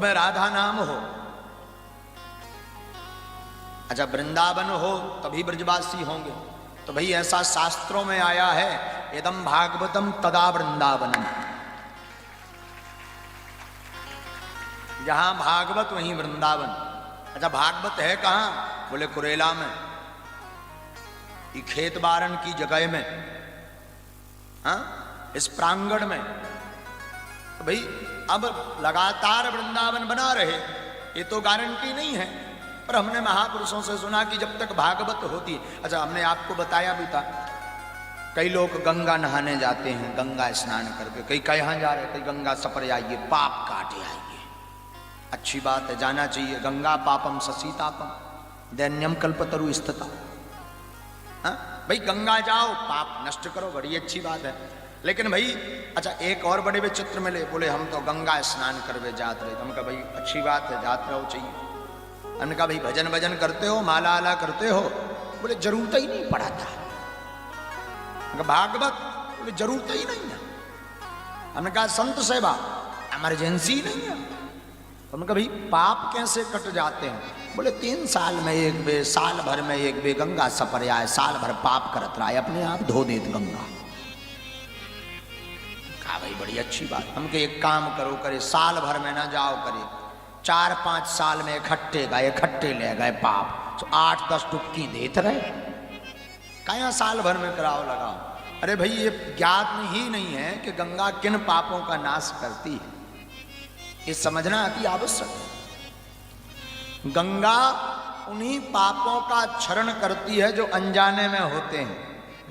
में राधा नाम हो, अच्छा वृंदावन हो तभी ब्रजवासी होंगे। तो भाई ऐसा शास्त्रों में आया है, इदम भागवतम तदा वृंदावनम, जहां भागवत वहीं वृंदावन। अच्छा भागवत है कहां? बोले कुरेला में, ये खेत बारन की जगह में, हाँ इस प्रांगण में। तो भाई अब लगातार वृंदावन बना रहे ये तो गारंटी नहीं है, पर हमने महापुरुषों से सुना कि जब तक भागवत होती है। अच्छा हमने आपको बताया भी था, कई लोग गंगा नहाने जाते हैं, गंगा स्नान करके, कई कहाँ जा रहे, कई गंगा सपर आइए, पाप काटे आइए। अच्छी बात है, जाना चाहिए। गंगा पापम ससीतापम दैन्यम कल्पतरु स्थिता। हाँ भाई गंगा जाओ, पाप नष्ट करो, बड़ी अच्छी बात है। लेकिन भाई अच्छा एक और बड़े विचित्र मिले, बोले हम तो गंगा स्नान करवे जात रहे। हम कहा भाई अच्छी बात है, जात रहो चाहिए। हमने कहा भाई भजन भजन करते हो, माला आला करते हो? बोले जरूरत ही नहीं पड़ा था। भागवत बोले जरूरत ही नहीं है। हमने कहा संत सेवा इमरजेंसी नहीं है। हमने कहा भाई पाप कैसे कट जाते हैं? बोले 3 साल में एक बे, साल भर में एक बे गंगा सपर आए, साल भर पाप करत रहा है, अपने आप धो देत गंगा। कहा भाई बड़ी अच्छी बात। हम के एक काम करो, करे साल भर में ना जाओ, करे 4-5 साल में इकट्ठे ले गए पाप, तो 8-10 डुबकी देते रहे। कया साल भर में कराओ लगाओ? अरे भाई ये ज्ञात ही नहीं है कि गंगा किन पापों का नाश करती है, ये समझना अति आवश्यक है। गंगा उन्हीं पापों का क्षरण करती है जो अनजाने में होते हैं।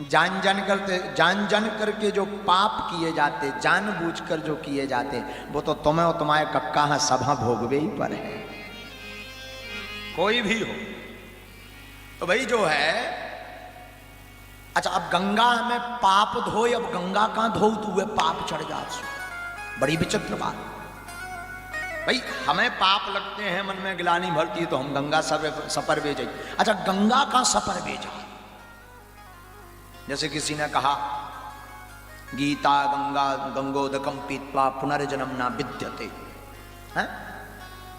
जान जान करके जो पाप किए जाते, जानबूझकर जो किए जाते, वो तो तुम्हें और तुम्हारे कक्का सभा भोगवे ही पर है, कोई भी हो। तो भाई जो है, अच्छा अब गंगा में पाप धोए, अब गंगा कहां धो तू हुए पाप चढ़ जाते, बड़ी विचित्र बात। भाई हमें पाप लगते हैं, मन में गिलानी भरती है, तो हम गंगा सपर भेजे। अच्छा गंगा का सपर भेजा, जैसे किसी ने कहा गीता गंगा गंगोदकम पीत्वा पुनर्जन्म ना विद्यते। हैं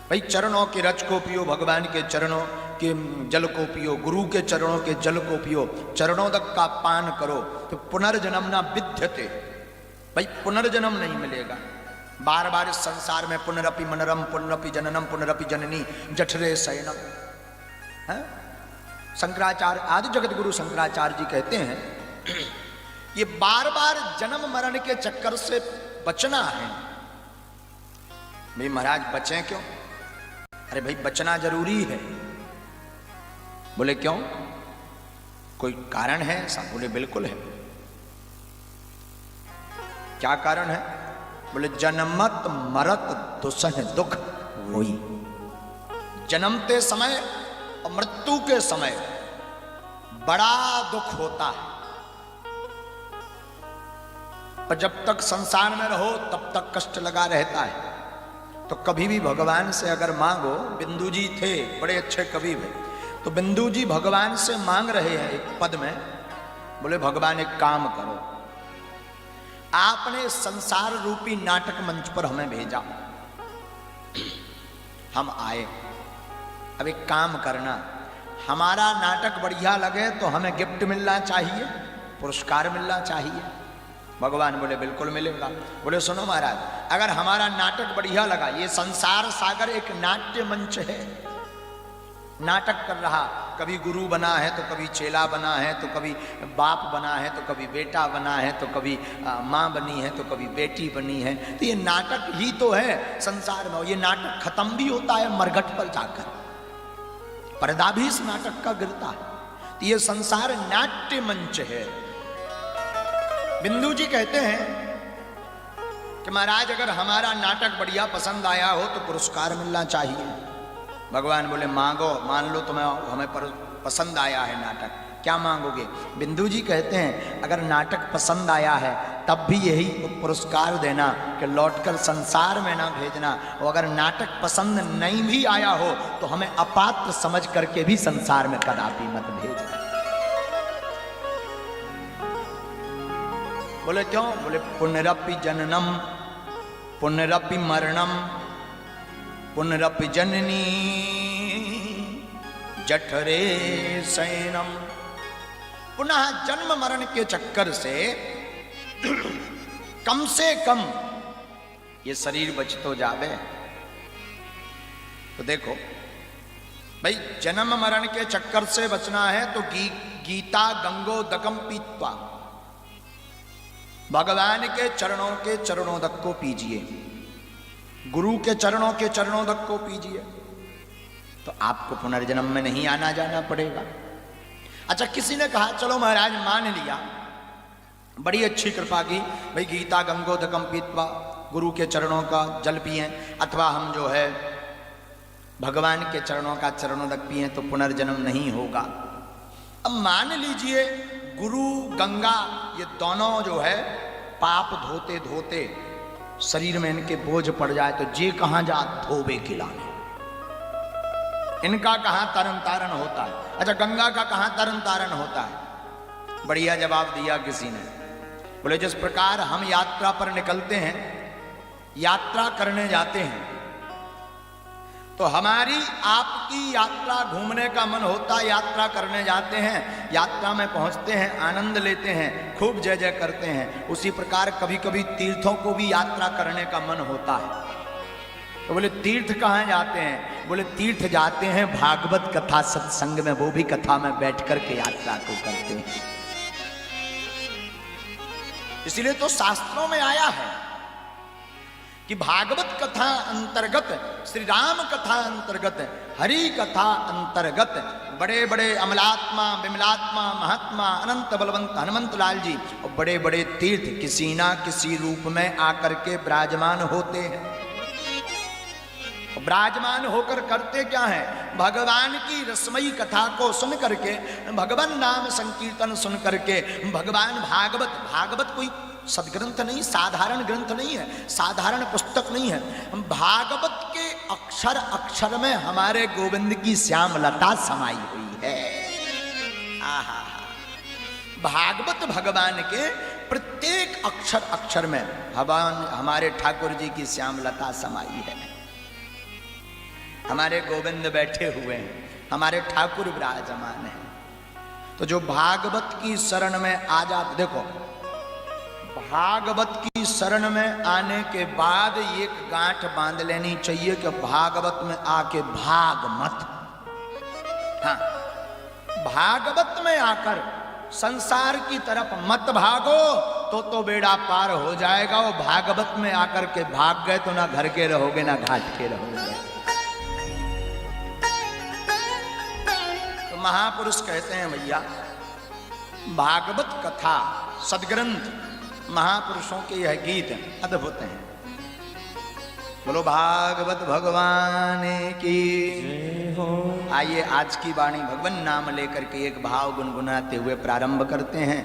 भाई चरणों के रज को पियो, भगवान के चरणों के जल को पियो, गुरु के चरणों के जल को पियो, चरणोदक का पान करो, तो पुनर्जन्म ना विद्यते। भाई पुनर्जन्म नहीं मिलेगा, बार बार इस संसार में पुनरपि मनरम पुनरपि जननम पुनरपि जननी जठरे शयनम। है शंकराचार्य, आदि जगत गुरु शंकराचार्य जी कहते हैं ये बार बार जन्म मरण के चक्कर से बचना है। भाई महाराज बचें क्यों? अरे भाई बचना जरूरी है। बोले क्यों, कोई कारण है ऐसा? बोले बिल्कुल है। क्या कारण है? बोले जन्मत मरत दुसह दुख होई। जन्मते समय और मृत्यु के समय बड़ा दुख होता है, और जब तक संसार में रहो तब तक कष्ट लगा रहता है। तो कभी भी भगवान से अगर मांगो, बिंदु जी थे बड़े अच्छे कवि थे, तो बिंदु जी भगवान से मांग रहे हैं एक पद में, बोले भगवान एक काम करो, आपने संसार रूपी नाटक मंच पर हमें भेजा, हम आए, अब एक काम करना, हमारा नाटक बढ़िया लगे तो हमें गिफ्ट मिलना चाहिए, पुरस्कार मिलना चाहिए। भगवान बोले बिल्कुल मिलेगा। बोले सुनो महाराज, अगर हमारा नाटक बढ़िया लगा, ये संसार सागर एक नाट्य मंच है, नाटक कर रहा, कभी गुरु बना है तो कभी चेला बना है, तो कभी बाप बना है, तो कभी बेटा बना है, तो कभी माँ बनी है, तो कभी बेटी बनी है। तो ये नाटक ही तो है संसार में। ये नाटक खत्म भी होता है मरघट पर जाकर, पर्दा भी इस नाटक का गिरता है। तो ये संसार नाट्य मंच है। बिंदु जी कहते हैं कि महाराज अगर हमारा नाटक बढ़िया पसंद आया हो तो पुरस्कार मिलना चाहिए। भगवान बोले मांगो, मान लो तुम्हें हमें पसंद आया है नाटक, क्या मांगोगे? बिंदु जी कहते हैं अगर नाटक पसंद आया है तब भी यही पुरस्कार देना कि लौटकर संसार में ना भेजना, और अगर नाटक पसंद नहीं भी आया हो तो हमें अपात्र समझ करके भी संसार में कदापि मत भेजना। बोले क्यों? बोले पुनरपि जननम पुनरपि मरणम पुनरपि जननी जठरे शयनम। पुनः जन्म मरण के चक्कर से कम से कम ये शरीर बच तो जावे। तो देखो भाई, जन्म मरण के चक्कर से बचना है तो गीता गंगोदकम पीत्वा, भगवान के चरणोदक को पीजिए, गुरु के चरणोदक को पीजिए, तो आपको पुनर्जन्म में नहीं आना जाना पड़ेगा। अच्छा, किसी ने कहा चलो महाराज मान लिया, बड़ी अच्छी कृपा की, भाई गीता गंगोदकम पीत्वा, गुरु के चरणों का जल पिए, अथवा हम जो है भगवान के चरणों का चरणोदक पिए तो पुनर्जन्म नहीं होगा। अब मान लीजिए गुरु गंगा ये दोनों जो है पाप धोते धोते शरीर में इनके बोझ पड़ जाए तो जे कहां जा धोबे खिलाने, इनका कहां तरन तारण होता है। अच्छा, गंगा का कहां तरन तारण होता है? बढ़िया जवाब दिया किसी ने, बोले जिस प्रकार हम यात्रा पर निकलते हैं, यात्रा करने जाते हैं, तो हमारी आपकी यात्रा घूमने का मन होता है, यात्रा करने जाते हैं, यात्रा में पहुंचते हैं, आनंद लेते हैं, खूब जय जय करते हैं। उसी प्रकार कभी कभी तीर्थों को भी यात्रा करने का मन होता है। तो बोले तीर्थ कहाँ जाते हैं? बोले तीर्थ जाते हैं भागवत कथा सत्संग में, वो भी कथा में बैठ करके यात्रा को करते हैं। इसलिए तो शास्त्रों में आया है कि भागवत कथा अंतर्गत, श्री राम कथा अंतर्गत, हरि कथा अंतर्गत बड़े बड़े अमलात्मा, विमलात्मा, महात्मा, अनंत बलवंत हनुमंत लाल जी और बड़े बड़े तीर्थ किसी ना किसी रूप में आकर के विराजमान होते हैं। विराजमान होकर करते क्या है? भगवान की रसमयी कथा को सुन करके, भगवान नाम संकीर्तन सुन करके, भगवान भागवत कोई सदग्रंथ नहीं, साधारण ग्रंथ नहीं है, साधारण पुस्तक नहीं है। भागवत के अक्षर अक्षर में हमारे गोविंद की श्यामलता समाई हुई है। आहा, भागवत भगवान के प्रत्येक अक्षर अक्षर में भगवान हमारे ठाकुर जी की श्यामलता समाई है। हमारे गोविंद बैठे हुए हैं, हमारे ठाकुर विराजमान हैं। तो जो भागवत की शरण में आ जाते, देखो भागवत की शरण में आने के बाद एक गांठ बांध लेनी चाहिए कि भागवत में आके भाग मत। हाँ, भागवत में आकर संसार की तरफ मत भागो तो बेड़ा पार हो जाएगा। वो भागवत में आकर के भाग गए तो ना घर के रहोगे ना घाट के रहोगे। तो महापुरुष कहते हैं भैया, भागवत कथा सदग्रंथ महापुरुषों के यह गीत अद्भुत हैं। बोलो भागवत भगवान की जय हो। आइए आज की वाणी भगवान नाम लेकर के एक भाव गुनगुनाते हुए प्रारंभ करते हैं।